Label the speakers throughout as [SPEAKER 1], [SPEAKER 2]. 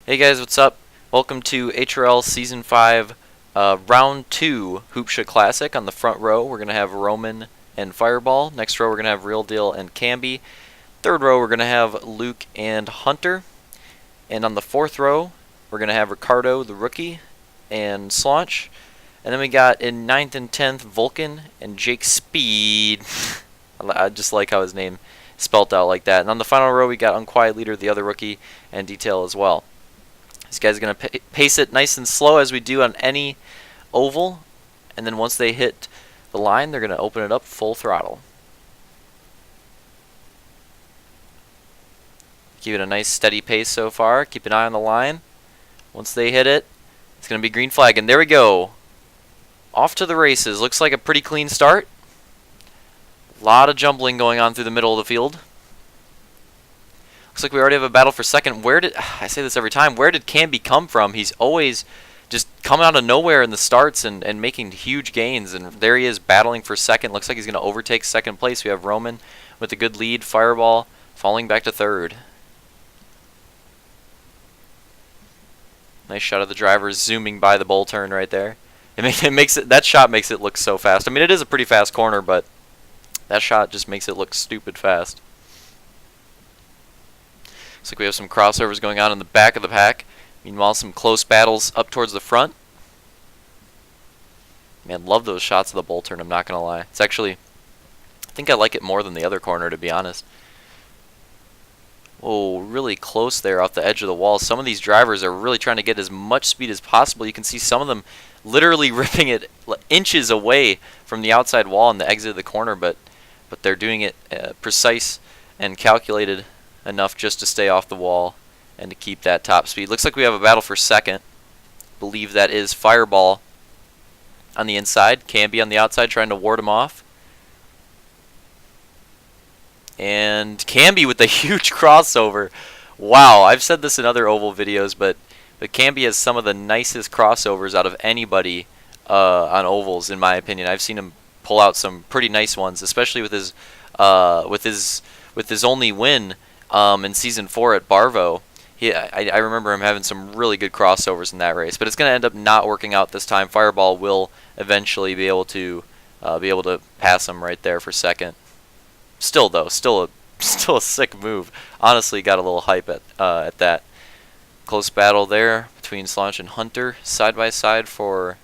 [SPEAKER 1] Hey guys, what's up? Welcome to HRL Season 5, Round 2 Hoopsha Classic. On the front row, we're going to have Roman and Fireball. Next row, we're going to have Real Deal and Camby. Third row, we're going to have Luke and Hunter. And on the fourth row, we're going to have Ricardo, the rookie, and Slaunch. And then we got in 9th and 10th, Vulcan and Jake Speed. I just like how his name is spelt out like that. And on the final row, we got Unquiet Leader, the other rookie, and Detail as well. These guys are going to pace it nice and slow as we do on any oval. And then once they hit the line, they're going to open it up full throttle. Keep it a nice steady pace so far. Keep an eye on the line. Once they hit it, it's going to be green flag. And there we go. Off to the races. Looks like a pretty clean start. A lot of jumbling going on through the middle of the field. Looks like we already have a battle for second. I say this every time, where did Camby come from? He's always just coming out of nowhere in the starts and making huge gains. And there he is battling for second. Looks like he's going to overtake second place. We have Roman with a good lead. Fireball falling back to third. Nice shot of the driver zooming by the bull turn right there. That shot makes it look so fast. I mean, it is a pretty fast corner, but that shot just makes it look stupid fast. Looks like we have some crossovers going on in the back of the pack. Meanwhile, some close battles up towards the front. Man, love those shots of the bull turn, I'm not going to lie. It's actually, I think I like it more than the other corner, to be honest. Oh, really close there off the edge of the wall. Some of these drivers are really trying to get as much speed as possible. You can see some of them literally ripping it inches away from the outside wall and the exit of the corner, but they're doing it precise and calculated enough just to stay off the wall and to keep that top speed. Looks like we have a battle for second. Believe that is Fireball on the inside. Camby on the outside trying to ward him off. And Camby with a huge crossover. Wow, I've said this in other oval videos, but Camby has some of the nicest crossovers out of anybody on ovals, in my opinion. I've seen him pull out some pretty nice ones, especially with his only win in Season 4 at Barvo. I remember him having some really good crossovers in that race, but it's going to end up not working out this time. Fireball will eventually be able to pass him right there for second. Still though, still a sick move. Honestly, got a little hype at that. Close battle there between Slaunch and Hunter, side by side for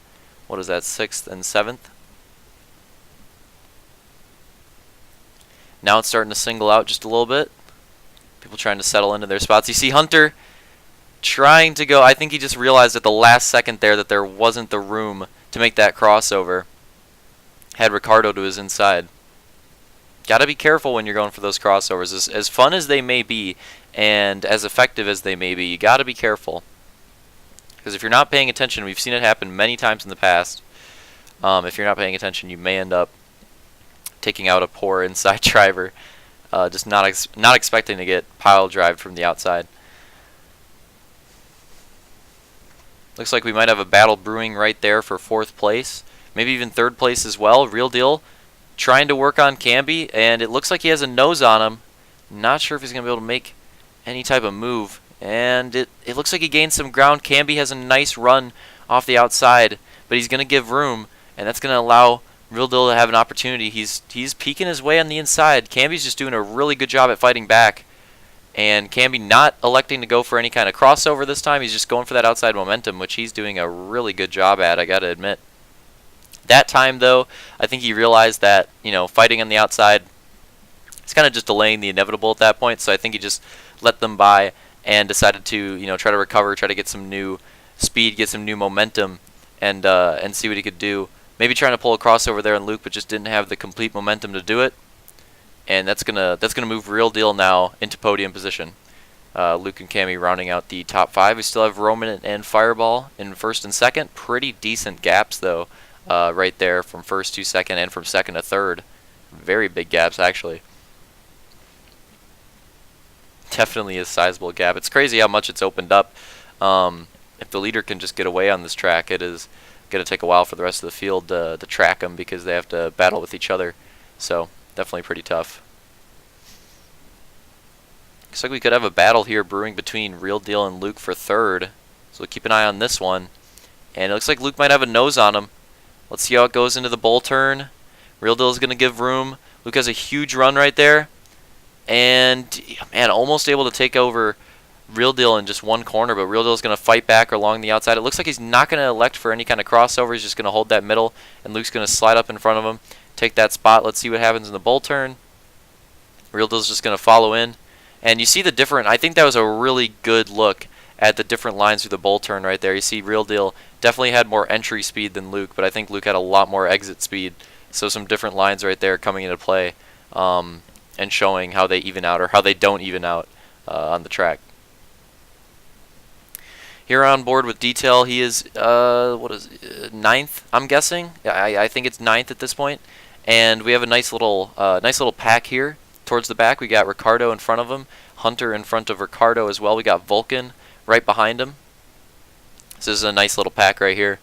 [SPEAKER 1] what is that, 6th and 7th. Now it's starting to single out just a little bit. People trying to settle into their spots. You see Hunter trying to go. I think he just realized at the last second there that there wasn't the room to make that crossover. Had Ricardo to his inside. Gotta be careful when you're going for those crossovers. As fun as they may be and as effective as they may be, you gotta be careful. Because if you're not paying attention, we've seen it happen many times in the past. If you're not paying attention, you may end up taking out a poor inside driver. Just not expecting to get pile drived from the outside. Looks like we might have a battle brewing right there for 4th place. Maybe even 3rd place as well. Real Deal trying to work on Camby, and it looks like he has a nose on him. Not sure if he's going to be able to make any type of move. And it looks like he gained some ground. Camby has a nice run off the outside, but he's going to give room, and that's going to allow Real Deal to have an opportunity. He's peeking his way on the inside. Camby's just doing a really good job at fighting back. And Camby not electing to go for any kind of crossover this time. He's just going for that outside momentum, which he's doing a really good job at, I got to admit. That time, though, I think he realized that, fighting on the outside, it's kind of just delaying the inevitable at that point. So I think he just let them by and decided to, try to recover, try to get some new speed, get some new momentum, and see what he could do. Maybe trying to pull a crossover there on Luke, but just didn't have the complete momentum to do it. And that's gonna move Real Deal now into podium position. Luke and Cammy rounding out the top 5. We still have Roman and Fireball in 1st and 2nd. Pretty decent gaps though. Right there from 1st to 2nd and from 2nd to 3rd. Very big gaps actually. Definitely a sizable gap. It's crazy how much it's opened up. If the leader can just get away on this track, it is going to take a while for the rest of the field to track them because they have to battle with each other. So definitely pretty tough. Looks like we could have a battle here brewing between Real Deal and Luke for third. So we'll keep an eye on this one. And it looks like Luke might have a nose on him. Let's see how it goes into the bull turn. Real Deal is going to give room. Luke has a huge run right there. And, man, almost able to take over Real Deal in just one corner. But Real Deal is going to fight back along the outside. It looks like he's not going to elect for any kind of crossover. He's just going to hold that middle. And Luke's going to slide up in front of him, take that spot. Let's see what happens in the bull turn. Real Deal's just going to follow in. And you see the different, I think that was a really good look at the different lines through the bull turn right there. You see Real Deal definitely had more entry speed than Luke, but I think Luke had a lot more exit speed. So some different lines right there coming into play and showing how they even out or how they don't even out on the track. Here on board with Detail, he is, ninth, I'm guessing. I think it's ninth at this point. And we have a nice little pack here. Towards the back, we got Ricardo in front of him, Hunter in front of Ricardo as well. We got Vulcan right behind him. This is a nice little pack right here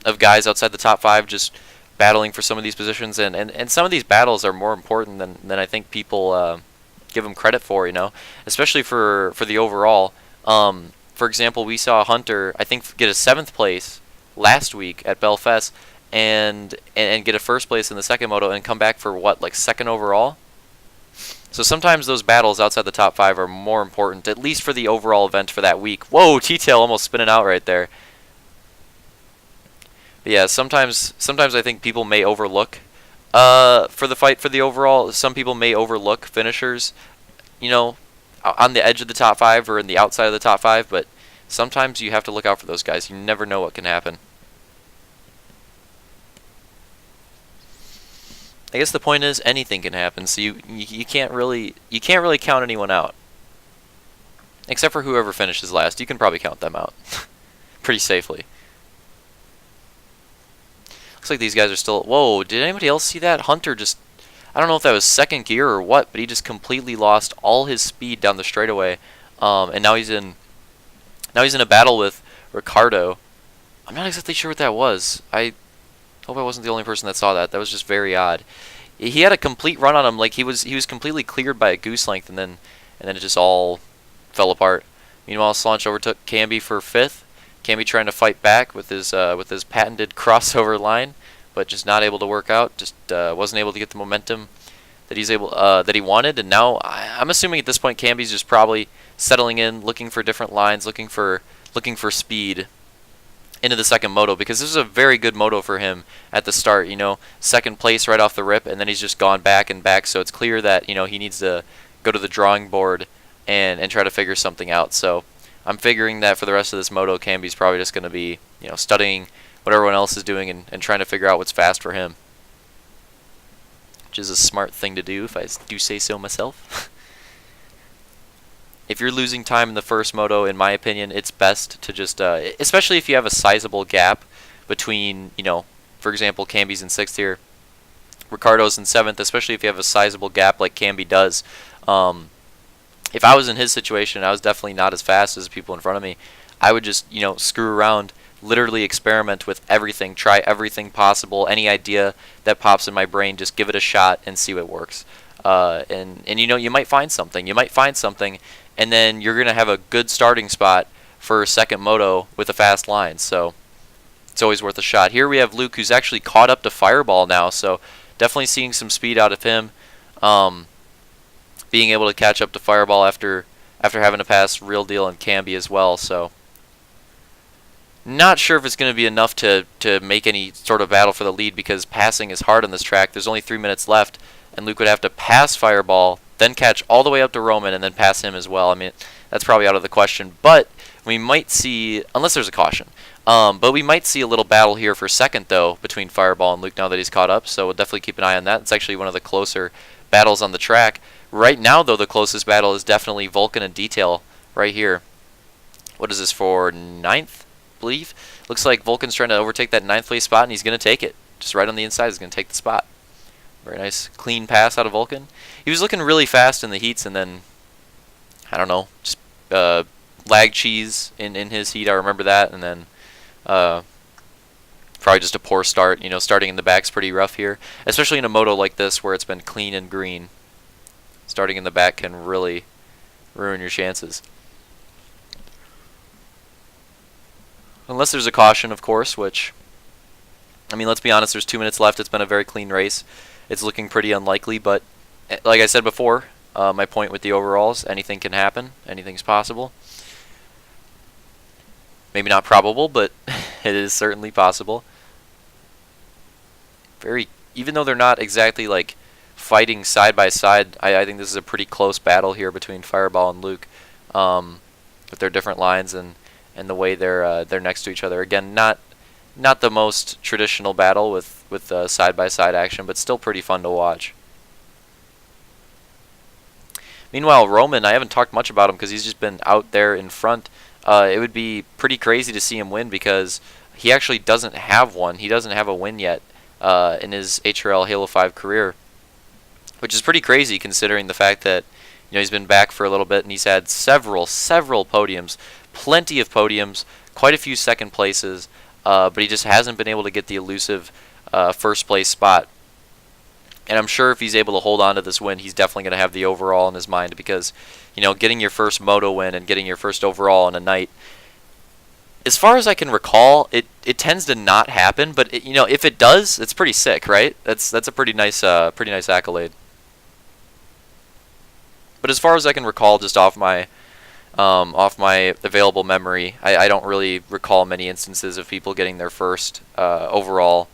[SPEAKER 1] of guys outside the top 5 just battling for some of these positions. And some of these battles are more important than I think people give them credit for, you know, especially for the overall. For example, we saw Hunter, I think, get a 7th place last week at Belfast. And get a 1st place in the second moto and come back for what, like 2nd overall? So sometimes those battles outside the top 5 are more important, at least for the overall event for that week. Whoa, T-Tail almost spinning out right there. But yeah, sometimes I think people may overlook for the fight for the overall. Some people may overlook finishers, you know, on the edge of the top 5 or in the outside of the top 5. But sometimes you have to look out for those guys. You never know what can happen. I guess the point is anything can happen, so you can't really count anyone out, except for whoever finishes last. You can probably count them out pretty safely. Looks like these guys are still. Whoa! Did anybody else see that? Hunter just, I don't know if that was 2nd gear or what, but he just completely lost all his speed down the straightaway, and now he's in a battle with Ricardo. I'm not exactly sure what that was. I hope I wasn't the only person that saw that. That was just very odd. He had a complete run on him, like he was completely cleared by a goose length, and then it just all fell apart. Meanwhile, Slanch overtook Camby for 5th. Camby trying to fight back with his patented crossover line, but just not able to work out. Just wasn't able to get the momentum that he wanted. And now I'm assuming at this point Camby's just probably settling in, looking for different lines, looking for speed into the second moto, because this is a very good moto for him at the start, you know, 2nd place right off the rip, and then he's just gone back and back, so it's clear that, you know, he needs to go to the drawing board and try to figure something out. So I'm figuring that for the rest of this moto, Camby's probably just going to be, you know, studying what everyone else is doing and trying to figure out what's fast for him, which is a smart thing to do, if I do say so myself. If you're losing time in the first moto, in my opinion, it's best to just, especially if you have a sizable gap between, you know, for example, Camby's in 6th here, Ricardo's in 7th, especially if you have a sizable gap like Camby does. If I was in his situation, I was definitely not as fast as the people in front of me, I would just, you know, screw around, literally experiment with everything, try everything possible, any idea that pops in my brain, just give it a shot and see what works. And you know, you might find something. And then you're going to have a good starting spot for a second moto with a fast line. So it's always worth a shot. Here we have Luke, who's actually caught up to Fireball now. So definitely seeing some speed out of him. Being able to catch up to Fireball after having to pass Real Deal and Camby as well. So not sure if it's going to be enough to make any sort of battle for the lead, because passing is hard on this track. There's only 3 minutes left, and Luke would have to pass Fireball, then catch all the way up to Roman, and then pass him as well. I mean, that's probably out of the question. But we might see, unless there's a caution, but we might see a little battle here for 2nd, though, between Fireball and Luke now that he's caught up. So we'll definitely keep an eye on that. It's actually one of the closer battles on the track. Right now, though, the closest battle is definitely Vulcan and Detail right here. What is this for? 9th, I believe? Looks like Vulcan's trying to overtake that 9th place spot, and he's going to take it. Just right on the inside, he's going to take the spot. Very nice, clean pass out of Vulcan. He was looking really fast in the heats, and then, I don't know, just lag cheese in his heat. I remember that, and then probably just a poor start. You know, starting in the back's pretty rough here, especially in a moto like this where it's been clean and green. Starting in the back can really ruin your chances. Unless there's a caution, of course, which, I mean, let's be honest, there's 2 minutes left. It's been a very clean race. It's looking pretty unlikely, but like I said before, my point with the overalls, anything can happen. Anything's possible. Maybe not probable, but it is certainly possible. Even though they're not exactly like fighting side by side, I think this is a pretty close battle here between Fireball and Luke, with their different lines and the way they're next to each other. Again, not the most traditional battle with side by side action, but still pretty fun to watch. Meanwhile, Roman, I haven't talked much about him because he's just been out there in front. It would be pretty crazy to see him win because he actually doesn't have one. He doesn't have a win yet in his HRL Halo 5 career, which is pretty crazy considering the fact that he's been back for a little bit and he's had several podiums, plenty of podiums, quite a few second places, but he just hasn't been able to get the elusive first place spot. And I'm sure if he's able to hold on to this win, he's definitely going to have the overall in his mind because, getting your first Moto win and getting your first overall in a night, as far as I can recall, it tends to not happen. But if it does, it's pretty sick, right? That's a pretty nice accolade. But as far as I can recall, just off my available memory, I don't really recall many instances of people getting their first overall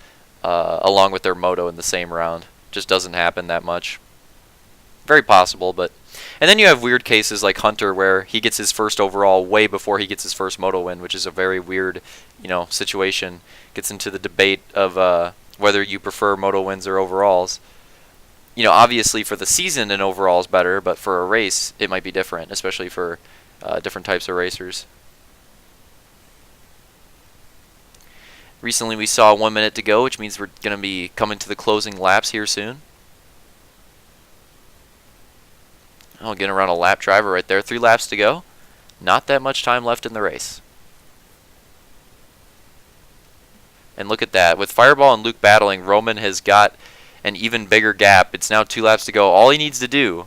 [SPEAKER 1] along with their Moto in the same round. Just doesn't happen that much. Very possible, but and then you have weird cases like Hunter where he gets his first overall way before he gets his first Moto win, which is a very weird, situation. Gets into the debate of whether you prefer Moto wins or overalls. Obviously for the season an overall is better, but for a race it might be different, especially for different types of racers. Recently we saw 1 minute to go, which means we're going to be coming to the closing laps here soon. Oh, getting around a lap driver right there. 3 laps to go. Not that much time left in the race. And look at that. With Fireball and Luke battling, Roman has got an even bigger gap. It's now 2 laps to go. All he needs to do,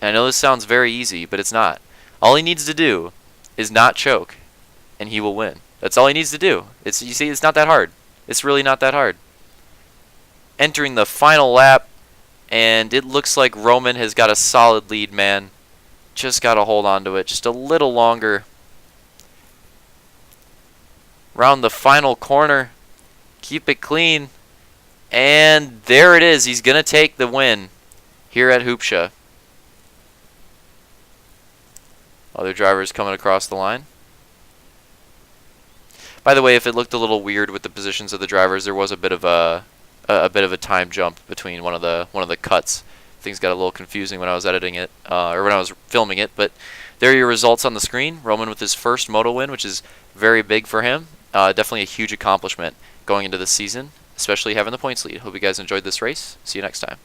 [SPEAKER 1] and I know this sounds very easy, but it's not. All he needs to do is not choke, and he will win. That's all he needs to do. You see, it's not that hard. It's really not that hard. Entering the final lap, and it looks like Roman has got a solid lead, man. Just got to hold on to it just a little longer. Round the final corner. Keep it clean. And there it is. He's going to take the win here at Hoopsha. Other drivers coming across the line. By the way, if it looked a little weird with the positions of the drivers, there was a bit of a time jump between one of the cuts. Things got a little confusing when I was editing it, or when I was filming it. But there are your results on the screen. Roman with his first Moto win, which is very big for him. Definitely a huge accomplishment going into this season, especially having the points lead. Hope you guys enjoyed this race. See you next time.